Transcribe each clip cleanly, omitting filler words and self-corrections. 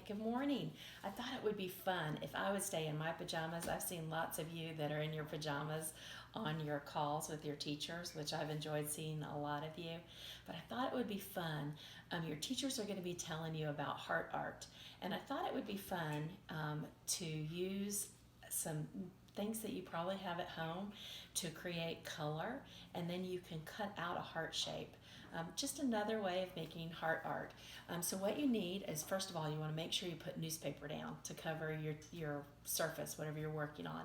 good morning. I thought it would be fun if I would stay in my pajamas. I've seen lots of you that are in your pajamas on your calls with your teachers, which I've enjoyed seeing a lot of you. But I thought it would be fun. Your teachers are going to be telling you about heart art, and I thought it would be fun to use some things that you probably have at home to create color, and then you can cut out a heart shape. Just another way of making heart art. So what you need is, first of all, you want to make sure you put newspaper down to cover your surface, whatever you're working on.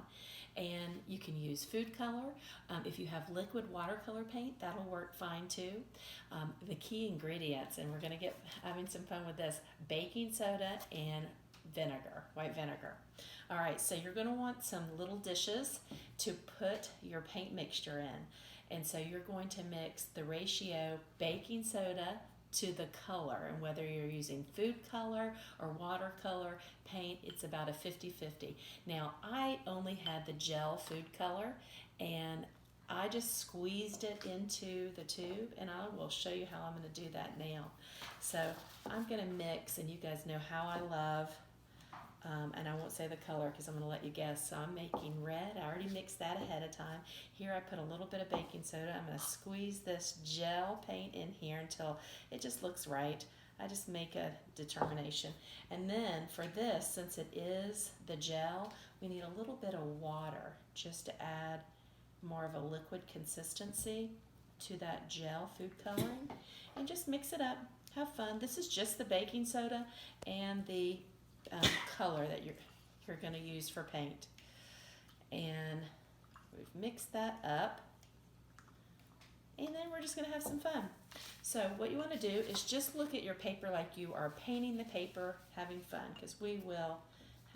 And you can use food color. If you have liquid watercolor paint, that'll work fine too. The key ingredients, and we're going to get having some fun with this, baking soda and vinegar, white vinegar. All right, so you're going to want some little dishes to put your paint mixture in. And so you're going to mix the ratio baking soda to the color, and whether you're using food color or watercolor paint, it's about a 50-50. Now, I only had the gel food color, and I just squeezed it into the tube, and I will show you how I'm going to do that now. So I'm going to mix, and you guys know how I love, and I won't say the color because I'm going to let you guess. So I'm making red. I already mixed that ahead of time. Here I put a little bit of baking soda. I'm going to squeeze this gel paint in here until it just looks right. I just make a determination. And then for this, since it is the gel, we need a little bit of water just to add more of a liquid consistency to that gel food coloring. And just mix it up. Have fun. This is just the baking soda and the color that you're going to use for paint. And we've mixed that up, and then we're just going to have some fun. So what you want to do is just look at your paper like you are painting the paper, having fun, because we will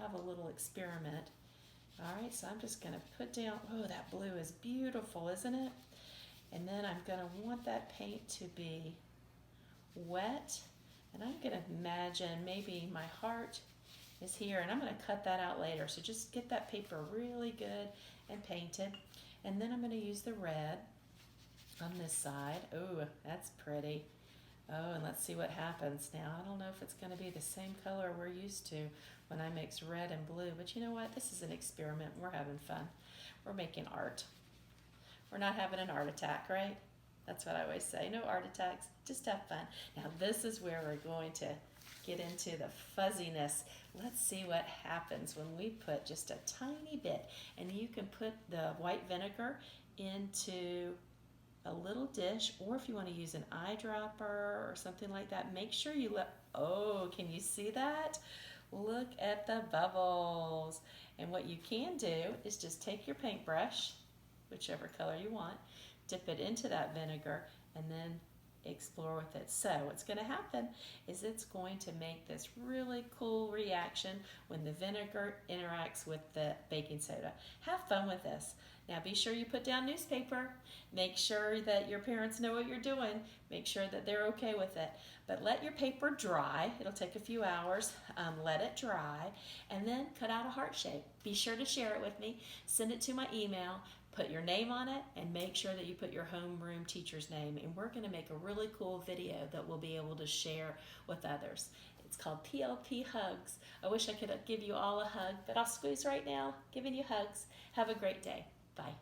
have a little experiment. All right, so I'm just going to put down, oh, that blue is beautiful, isn't it? And then I'm going to want that paint to be wet, and I'm going to imagine maybe my heart is here, and I'm going to cut that out later. So just get that paper really good and painted. And then I'm going to use the red on this side. Oh, that's pretty. Oh, and let's see what happens now. I don't know if it's going to be the same color we're used to when I mix red and blue, but you know what? This is an experiment. We're having fun. We're making art. We're not having an art attack, right? That's what I always say. No art attacks, just have fun. Now this is where we're going to get into the fuzziness. Let's see what happens when we put just a tiny bit. And you can put the white vinegar into a little dish, or if you want to use an eyedropper or something like that, make sure you oh, can you see that? Look at the bubbles. And what you can do is just take your paintbrush, whichever color you want, dip it into that vinegar, and then explore with it. So what's going to happen is it's going to make this really cool reaction when the vinegar interacts with the baking soda. Have fun with this. Now be sure you put down newspaper. Make sure that your parents know what you're doing. Make sure that they're okay with it. But let your paper dry. It'll take a few hours. Let it dry, and then cut out a heart shape. Be sure to share it with me. Send it to my email. Put your name on it, and make sure that you put your homeroom teacher's name. And we're going to make a really cool video that we'll be able to share with others. It's called PLP Hugs. I wish I could give you all a hug, but I'll squeeze right now, giving you hugs. Have a great day. Bye.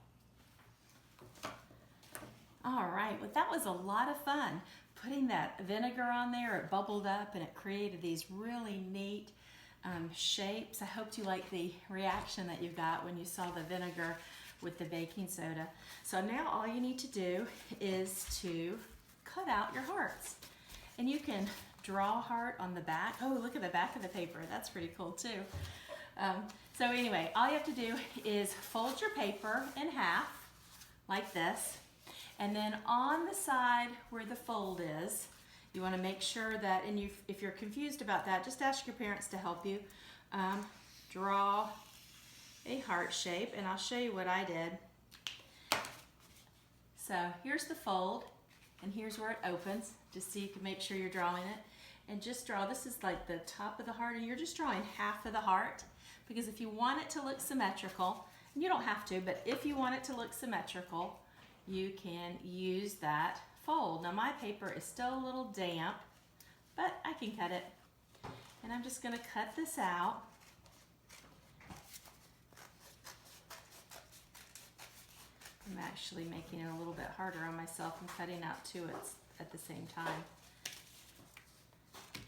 All right, well, that was a lot of fun. Putting that vinegar on there, it bubbled up and it created these really neat shapes. I hope you like the reaction that you got when you saw the vinegar with the baking soda. So now all you need to do is to cut out your hearts. And you can draw a heart on the back. Oh, look at the back of the paper. That's pretty cool too. So anyway, all you have to do is fold your paper in half like this. And then on the side where the fold is, you want to make sure that, and if you're confused about that, just ask your parents to help you. Draw a heart shape, and I'll show you what I did. So here's the fold, and here's where it opens, just so you can make sure you're drawing it. And just draw, this is like the top of the heart, and you're just drawing half of the heart, because if you want it to look symmetrical, and you don't have to, but if you want it to look symmetrical, you can use that fold. Now my paper is still a little damp, but I can cut it. And I'm just going to cut this out. I'm actually making it a little bit harder on myself and cutting out two at the same time,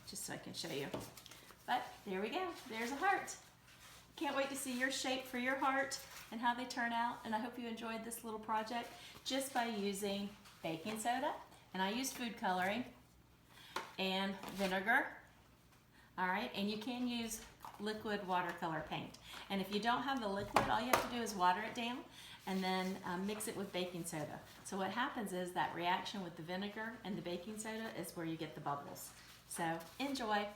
just so I can show you. But there we go, there's a heart. Can't wait to see your shape for your heart and how they turn out. And I hope you enjoyed this little project just by using baking soda, and I used food coloring and vinegar. All right, and you can use liquid watercolor paint. And if you don't have the liquid, all you have to do is water it down and then mix it with baking soda. So what happens is that reaction with the vinegar and the baking soda is where you get the bubbles. So enjoy.